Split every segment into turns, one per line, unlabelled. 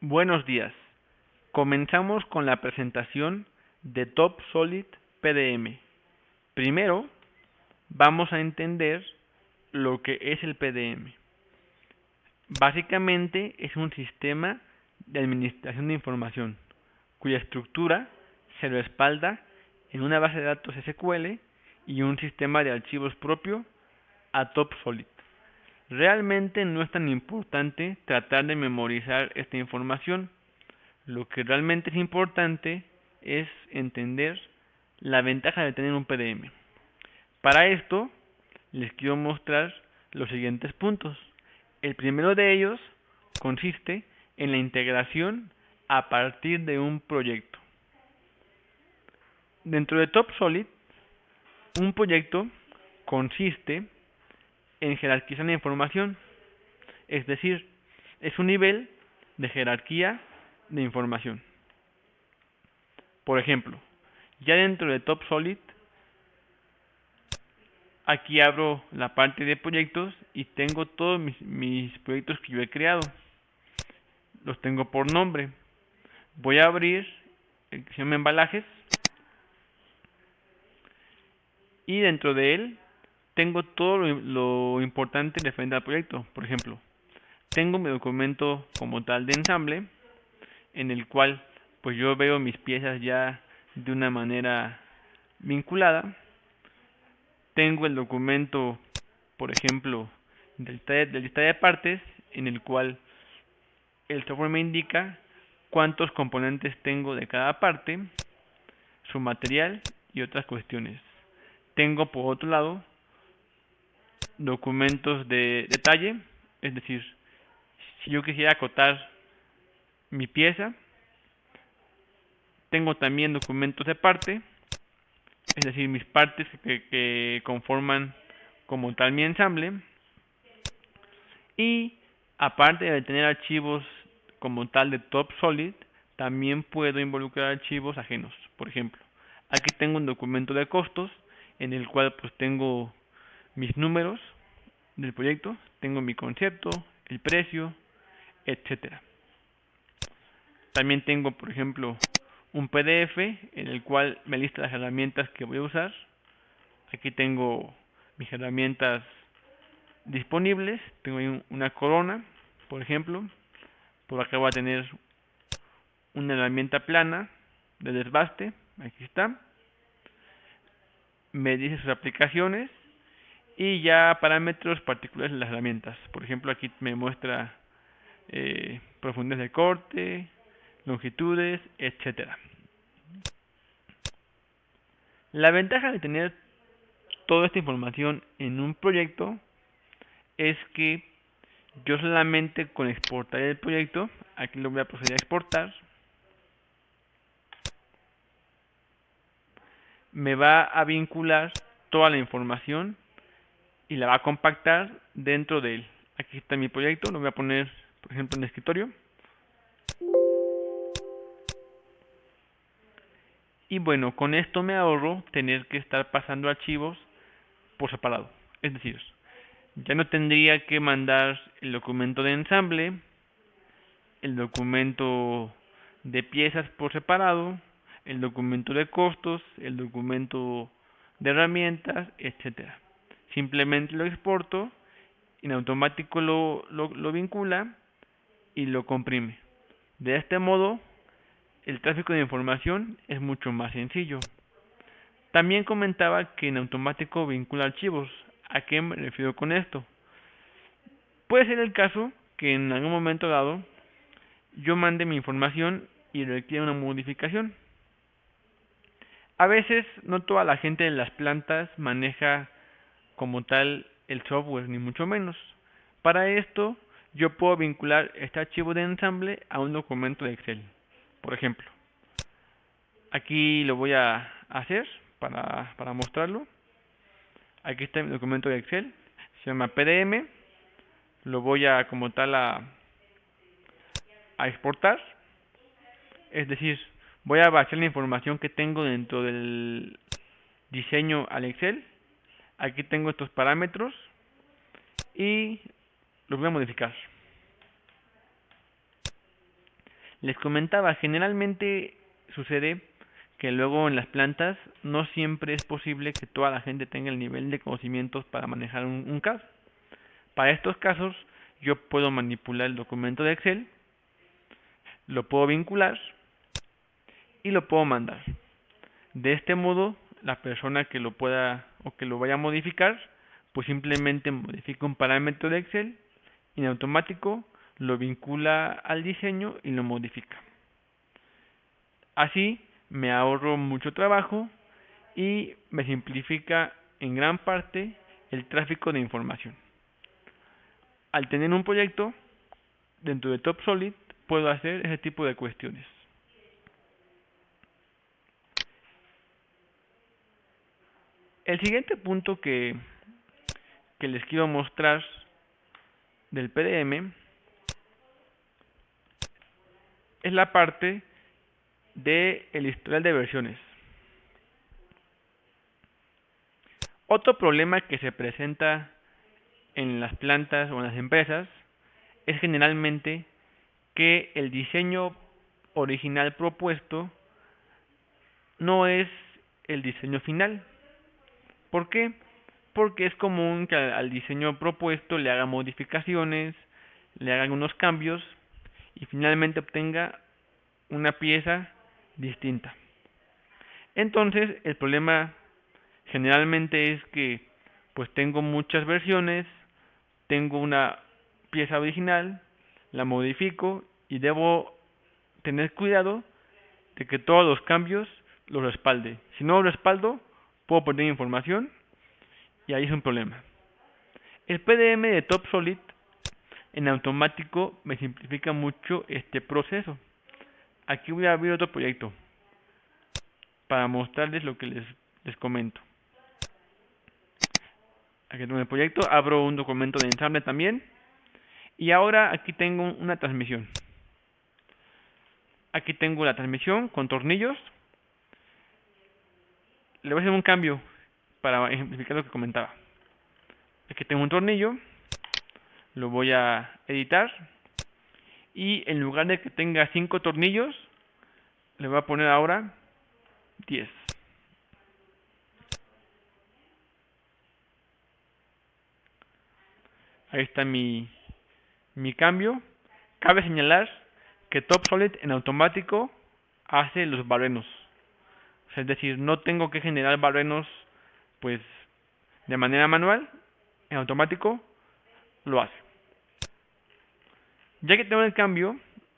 Buenos días. Comenzamos con la presentación de TopSolid PDM. Primero, vamos a entender lo que es el PDM. Básicamente es un sistema de administración de información, cuya estructura se respalda en una base de datos SQL y un sistema de archivos propio a TopSolid. Realmente no es tan importante tratar de memorizar esta información. Lo que realmente es importante es entender la ventaja de tener un PDM. Para esto, les quiero mostrar los siguientes puntos. El primero de ellos consiste en la integración a partir de un proyecto. Dentro de TopSolid, un proyecto consiste en jerarquizar la información, es decir, es un nivel de jerarquía de información. Por ejemplo, ya dentro de TopSolid, aquí abro la parte de proyectos y tengo todos mis proyectos que yo he creado. Los tengo por nombre. Voy a abrir el que se llama embalajes y dentro de él tengo todo lo importante referente al proyecto. Por ejemplo, tengo mi documento como tal de ensamble en el cual pues yo veo mis piezas ya de una manera vinculada. Tengo el documento, por ejemplo, de lista de partes, en el cual el software me indica cuántos componentes tengo de cada parte, su material y otras cuestiones. Tengo por otro lado documentos de detalle, es decir, si yo quisiera acotar mi pieza, tengo también documentos de parte, es decir, mis partes que conforman como tal mi ensamble. Y aparte de tener archivos como tal de TopSolid, también puedo involucrar archivos ajenos. Por ejemplo, aquí tengo un documento de costos en el cual pues tengo mis números del proyecto, tengo mi concepto, el precio, etcétera. También tengo, por ejemplo, un PDF en el cual me lista las herramientas que voy a usar. Aquí tengo mis herramientas disponibles. Tengo ahí una corona, por ejemplo. Por acá voy a tener una herramienta plana de desbaste. Aquí está. Me dice sus aplicaciones y ya parámetros particulares de las herramientas. Por ejemplo, aquí me muestra profundidad de corte, longitudes, etcétera. La ventaja de tener toda esta información en un proyecto es que yo solamente con exportar el proyecto, aquí lo voy a proceder a exportar, me va a vincular toda la información y la va a compactar dentro de él. Aquí está mi proyecto, lo voy a poner, por ejemplo, en el escritorio. Y bueno, con esto me ahorro tener que estar pasando archivos por separado. Es decir, ya no tendría que mandar el documento de ensamble, el documento de piezas por separado, el documento de costos, el documento de herramientas, etcétera. Simplemente lo exporto, en automático lo vincula y lo comprime. De este modo, el tráfico de información es mucho más sencillo. También comentaba que en automático vincula archivos. ¿A qué me refiero con esto? Puede ser el caso que en algún momento dado yo mande mi información y requiera una modificación. A veces no toda la gente de las plantas maneja como tal el software, ni mucho menos. Para esto, yo puedo vincular este archivo de ensamble a un documento de Excel. Por ejemplo, aquí lo voy a hacer para mostrarlo. Aquí está mi documento de Excel, se llama PDM. Lo voy a como tal a exportar. Es decir, voy a vaciar la información que tengo dentro del diseño al Excel. Aquí tengo estos parámetros y los voy a modificar. Les comentaba, generalmente sucede que luego en las plantas no siempre es posible que toda la gente tenga el nivel de conocimientos para manejar un caso. Para estos casos, yo puedo manipular el documento de Excel, lo puedo vincular y lo puedo mandar. De este modo, la persona que lo pueda o que lo vaya a modificar, pues simplemente modifica un parámetro de Excel y en automático lo vincula al diseño y lo modifica. Así me ahorro mucho trabajo y me simplifica en gran parte el tráfico de información. Al tener un proyecto dentro de TopSolid puedo hacer ese tipo de cuestiones. El siguiente punto que les quiero mostrar del PDM es la parte del historial de versiones. Otro problema que se presenta en las plantas o en las empresas es generalmente que el diseño original propuesto no es el diseño final. ¿Por qué? Porque es común que al diseño propuesto le haga modificaciones, le haga algunos cambios y finalmente obtenga una pieza distinta. Entonces, el problema generalmente es que pues tengo muchas versiones, tengo una pieza original, la modifico y debo tener cuidado de que todos los cambios los respalde. Si no lo respaldo, puedo perder información y ahí es un problema. El PDM de TopSolid en automático me simplifica mucho este proceso. Aquí voy a abrir otro proyecto para mostrarles lo que les comento. Aquí tengo el proyecto, abro un documento de ensamble también y ahora aquí tengo una transmisión. Aquí tengo la transmisión con tornillos. Le voy a hacer un cambio para ejemplificar lo que comentaba. Aquí tengo un tornillo, lo voy a editar y en lugar de que tenga 5 tornillos, le voy a poner ahora 10. Ahí está mi cambio. Cabe señalar que TopSolid en automático hace los barrenos. O sea, es decir, no tengo que generar barrenos pues de manera manual, en automático lo hace. Ya que tengo el cambio,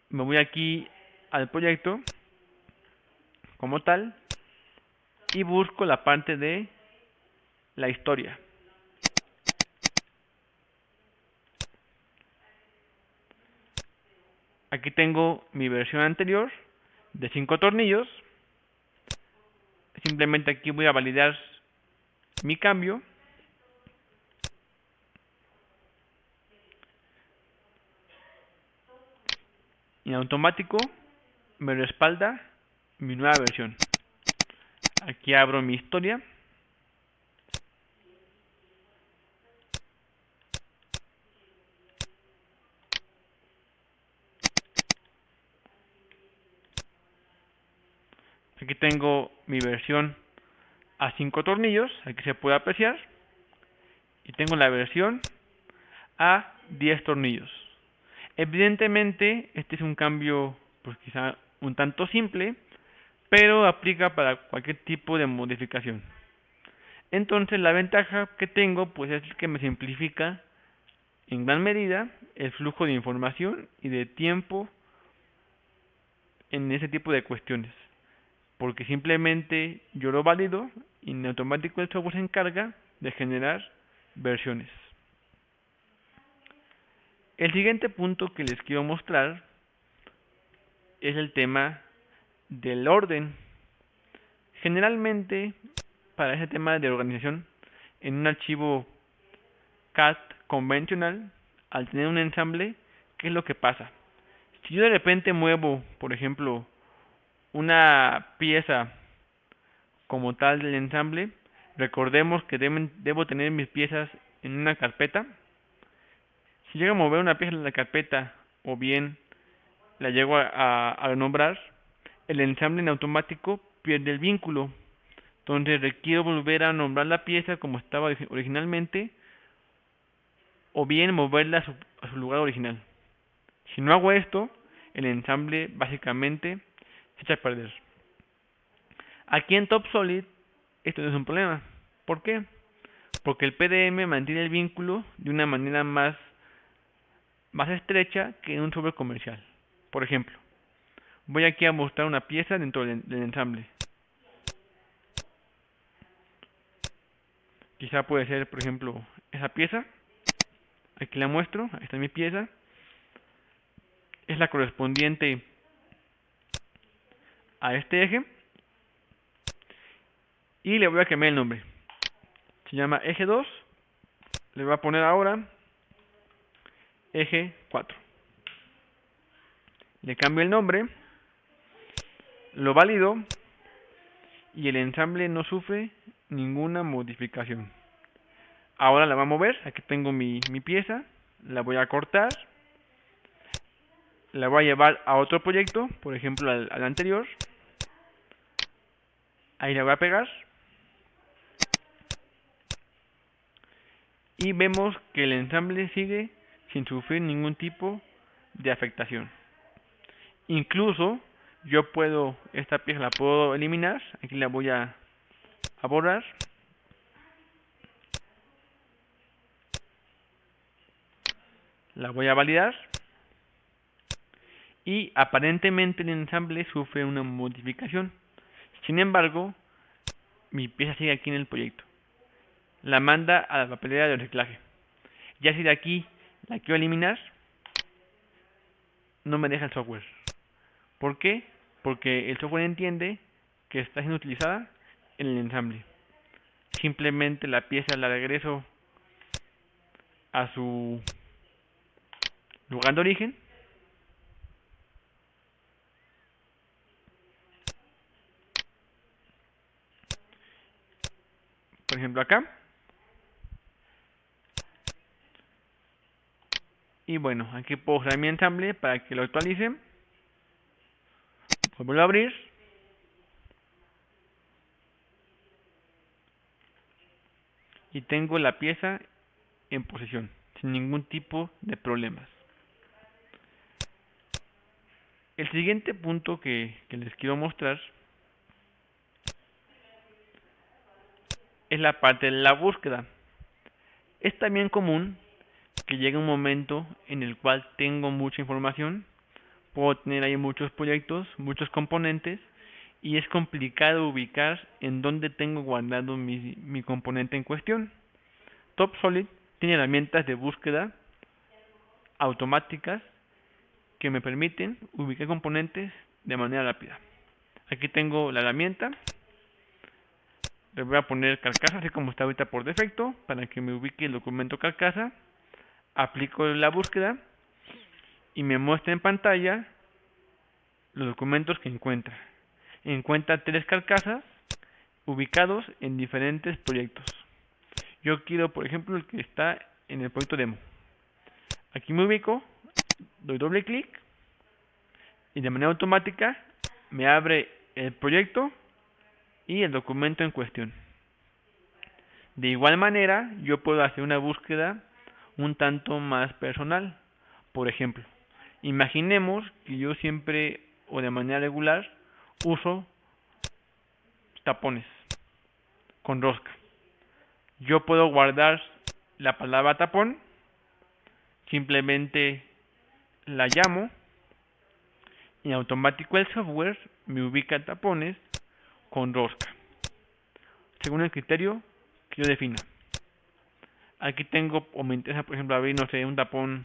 me voy aquí al proyecto como tal y busco la parte de la historia. Aquí tengo mi versión anterior de 5 tornillos. Simplemente aquí voy a validar mi cambio. Y en automático me respalda mi nueva versión. Aquí abro mi historia. Aquí tengo mi versión a 5 tornillos, aquí se puede apreciar. Y tengo la versión a 10 tornillos. Evidentemente, este es un cambio pues quizá un tanto simple, pero aplica para cualquier tipo de modificación. Entonces, la ventaja que tengo pues es que me simplifica en gran medida el flujo de información y de tiempo en ese tipo de cuestiones. Porque simplemente yo lo valido y en automático el software se encarga de generar versiones. El siguiente punto que les quiero mostrar es el tema del orden. Generalmente, para ese tema de organización, en un archivo CAD convencional, al tener un ensamble, ¿qué es lo que pasa? Si yo de repente muevo, por ejemplo, una pieza como tal del ensamble, recordemos que debo tener mis piezas en una carpeta. Si llego a mover una pieza en la carpeta o bien la llego a nombrar, el ensamble en automático pierde el vínculo. Entonces requiero volver a nombrar la pieza como estaba originalmente, o bien moverla a su lugar original. Si no hago esto, el ensamble básicamente se echa a perder. Aquí en TopSolid esto no es un problema. ¿Por qué? Porque el PDM mantiene el vínculo de una manera más estrecha que en un software comercial. Por ejemplo, voy aquí a mostrar una pieza dentro del ensamble. Quizá puede ser, por ejemplo, esa pieza. Aquí la muestro, ahí está mi pieza. Es la correspondiente a este eje. Y le voy a cambiar el nombre. Se llama eje 2. Le voy a poner ahora eje 4. Le cambio el nombre. Lo valido. Y el ensamble no sufre ninguna modificación. Ahora la vamos a mover. Aquí tengo mi pieza. La voy a cortar. La voy a llevar a otro proyecto. Por ejemplo al anterior. Ahí la voy a pegar. Y vemos que el ensamble sigue sin sufrir ningún tipo de afectación. Incluso yo esta pieza la puedo eliminar. Aquí la voy a borrar. La voy a validar. Y aparentemente el ensamble sufre una modificación. Sin embargo, mi pieza sigue aquí en el proyecto. La manda a la papelera de reciclaje. Ya si de aquí la quiero eliminar, no me deja el software. ¿Por qué? Porque el software entiende que está siendo utilizada en el ensamble. Simplemente la pieza la regreso a su lugar de origen. Por ejemplo acá. Y bueno, aquí puedo usar mi ensamble para que lo actualice. Vuelvo a abrir. Y tengo la pieza en posición, sin ningún tipo de problemas. El siguiente punto que les quiero mostrar es la parte de la búsqueda. Es también común que llegue un momento en el cual tengo mucha información, puedo tener ahí muchos proyectos, muchos componentes, y es complicado ubicar en dónde tengo guardado mi componente en cuestión. TopSolid tiene herramientas de búsqueda automáticas que me permiten ubicar componentes de manera rápida. Aquí tengo la herramienta. Le voy a poner carcasa, así como está ahorita por defecto, para que me ubique el documento carcasa. Aplico la búsqueda y me muestra en pantalla los documentos que encuentra. Encuentra 3 carcasas ubicados en diferentes proyectos. Yo quiero, por ejemplo, el que está en el proyecto demo. Aquí me ubico, doy doble clic y de manera automática me abre el proyecto y el documento en cuestión. De igual manera, yo puedo hacer una búsqueda un tanto más personal. Por ejemplo, imaginemos que yo siempre o de manera regular uso tapones con rosca. Yo puedo guardar la palabra tapón, simplemente la llamo y en automático el software me ubica tapones con rosca, según el criterio que yo defina. Aquí tengo, o me interesa por ejemplo abrir, no sé, un tapón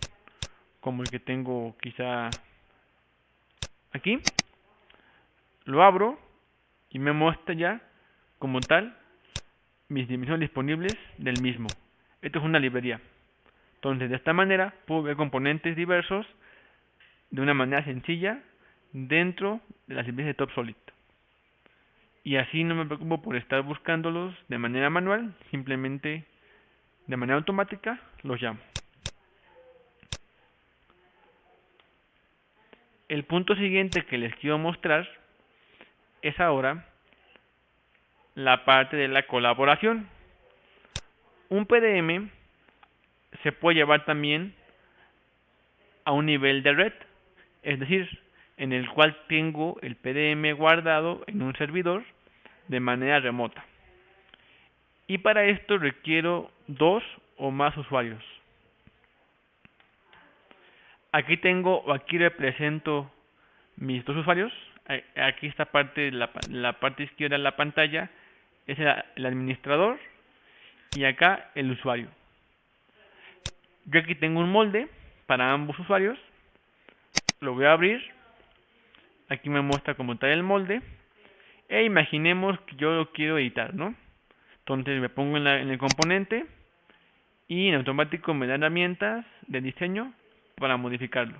como el que tengo quizá aquí. Lo abro y me muestra ya como tal mis dimensiones disponibles del mismo. Esto es una librería. Entonces de esta manera puedo ver componentes diversos de una manera sencilla dentro de las librerías de TopSolid. Y así no me preocupo por estar buscándolos de manera manual, simplemente de manera automática los llamo. El punto siguiente que les quiero mostrar es ahora la parte de la colaboración. Un PDM se puede llevar también a un nivel de red, es decir, en el cual tengo el PDM guardado en un servidor de manera remota. Y para esto requiero 2 o más usuarios. Aquí represento mis 2 usuarios. Aquí esta parte, la parte izquierda de la pantalla es el administrador y acá el usuario. Yo aquí tengo un molde para ambos usuarios. Lo voy a abrir. Aquí me muestra como tal el molde. E imaginemos que yo lo quiero editar, ¿no? Entonces me pongo en el componente y en automático me da herramientas de diseño para modificarlo.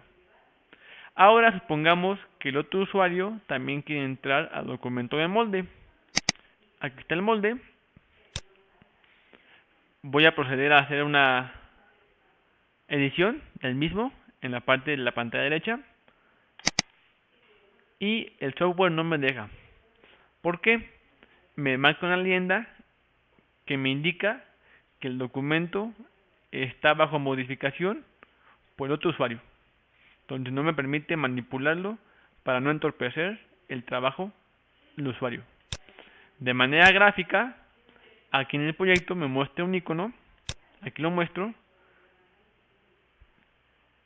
Ahora supongamos que el otro usuario también quiere entrar al documento de molde. Aquí está el molde. Voy a proceder a hacer una edición del mismo en la parte de la pantalla derecha. Y el software no me deja. ¿Por qué? Me marca una leyenda que me indica que el documento está bajo modificación por otro usuario. Entonces no me permite manipularlo para no entorpecer el trabajo del usuario. De manera gráfica, aquí en el proyecto me muestra un icono, aquí lo muestro,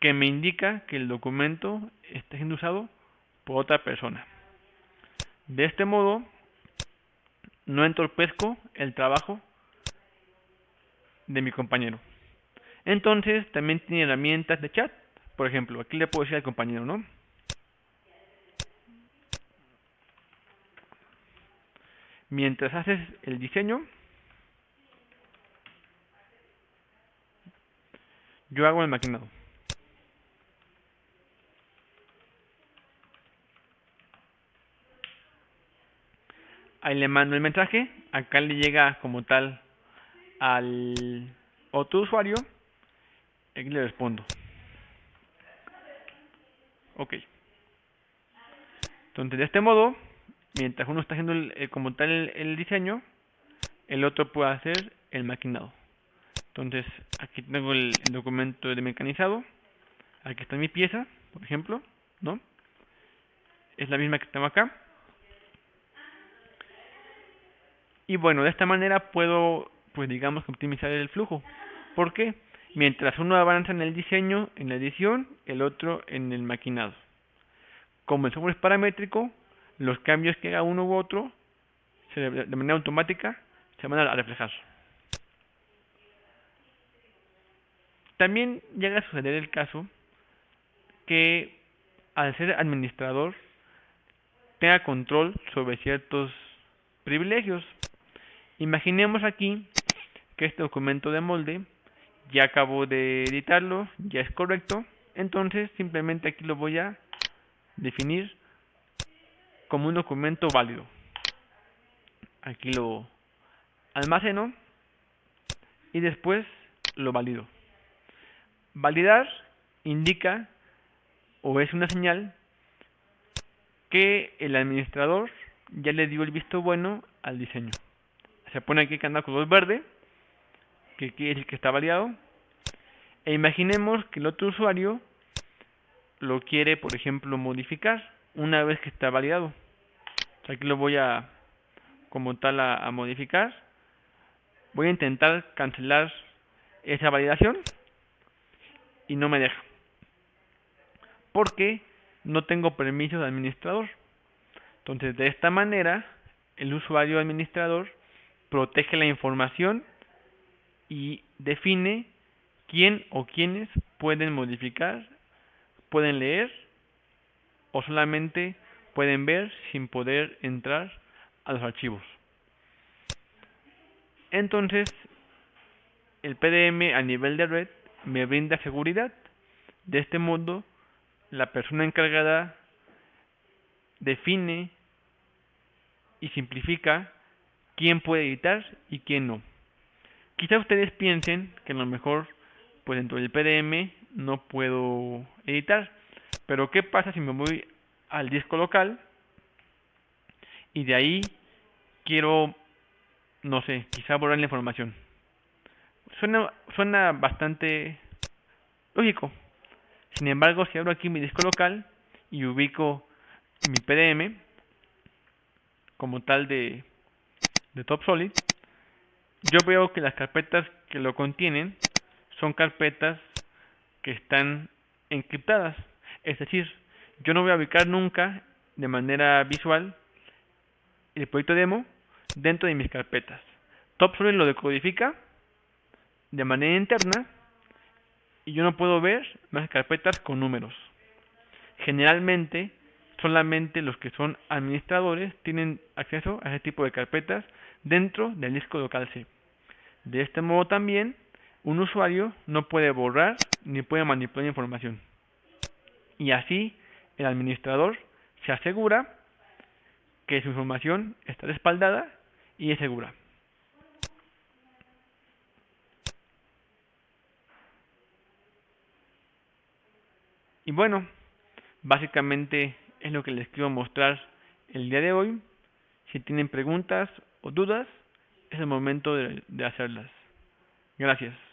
que me indica que el documento está siendo usado por otra persona. De este modo, no entorpezco el trabajo de mi compañero. Entonces, también tiene herramientas de chat. Por ejemplo, aquí le puedo decir al compañero, ¿no? Mientras haces el diseño, yo hago el maquinado. Ahí le mando el mensaje. Acá le llega como tal al otro usuario. Aquí le respondo. Ok. Entonces, de este modo, mientras uno está haciendo como tal el diseño, el otro puede hacer el maquinado. Entonces, aquí tengo el documento de mecanizado. Aquí está mi pieza, por ejemplo, ¿no? Es la misma que tengo acá. Y bueno, de esta manera puedo, pues digamos, optimizar el flujo. ¿Por qué? Mientras uno avanza en el diseño, en la edición, el otro en el maquinado. Como el software es paramétrico, los cambios que haga uno u otro, de manera automática, se van a reflejar. También llega a suceder el caso que al ser administrador tenga control sobre ciertos privilegios. Imaginemos aquí que este documento de molde ya acabo de editarlo, ya es correcto, entonces simplemente aquí lo voy a definir como un documento válido. Aquí lo almaceno y después lo valido. Validar indica o es una señal que el administrador ya le dio el visto bueno al diseño. Se pone aquí que anda color verde, que quiere decir que está validado. E imaginemos que el otro usuario lo quiere, por ejemplo, modificar una vez que está validado. Aquí lo voy a, como tal, a modificar. Voy a intentar cancelar esa validación y no me deja. Porque no tengo permiso de administrador. Entonces, de esta manera, el usuario administrador protege la información y define quién o quiénes pueden modificar, pueden leer o solamente pueden ver sin poder entrar a los archivos. Entonces, el PDM a nivel de red me brinda seguridad. De este modo, la persona encargada define y simplifica quién puede editar y quién no. Quizá ustedes piensen que a lo mejor pues dentro del PDM no puedo editar, Pero ¿qué pasa si me voy al disco local y de ahí quiero, no sé, quizá borrar la información? Suena bastante lógico. Sin embargo, si abro aquí mi disco local y ubico mi PDM como tal de TopSolid, yo veo que las carpetas que lo contienen son carpetas que están encriptadas. Es decir, yo no voy a ubicar nunca de manera visual el proyecto demo dentro de mis carpetas. TopSolid lo decodifica de manera interna y yo no puedo ver más carpetas con números. Generalmente, solamente los que son administradores tienen acceso a ese tipo de carpetas dentro del disco local C. De este modo también, un usuario no puede borrar ni puede manipular información. Y así, el administrador se asegura que su información está respaldada y es segura. Y bueno, básicamente es lo que les quiero mostrar el día de hoy. Si tienen preguntas o dudas, es el momento de hacerlas. Gracias.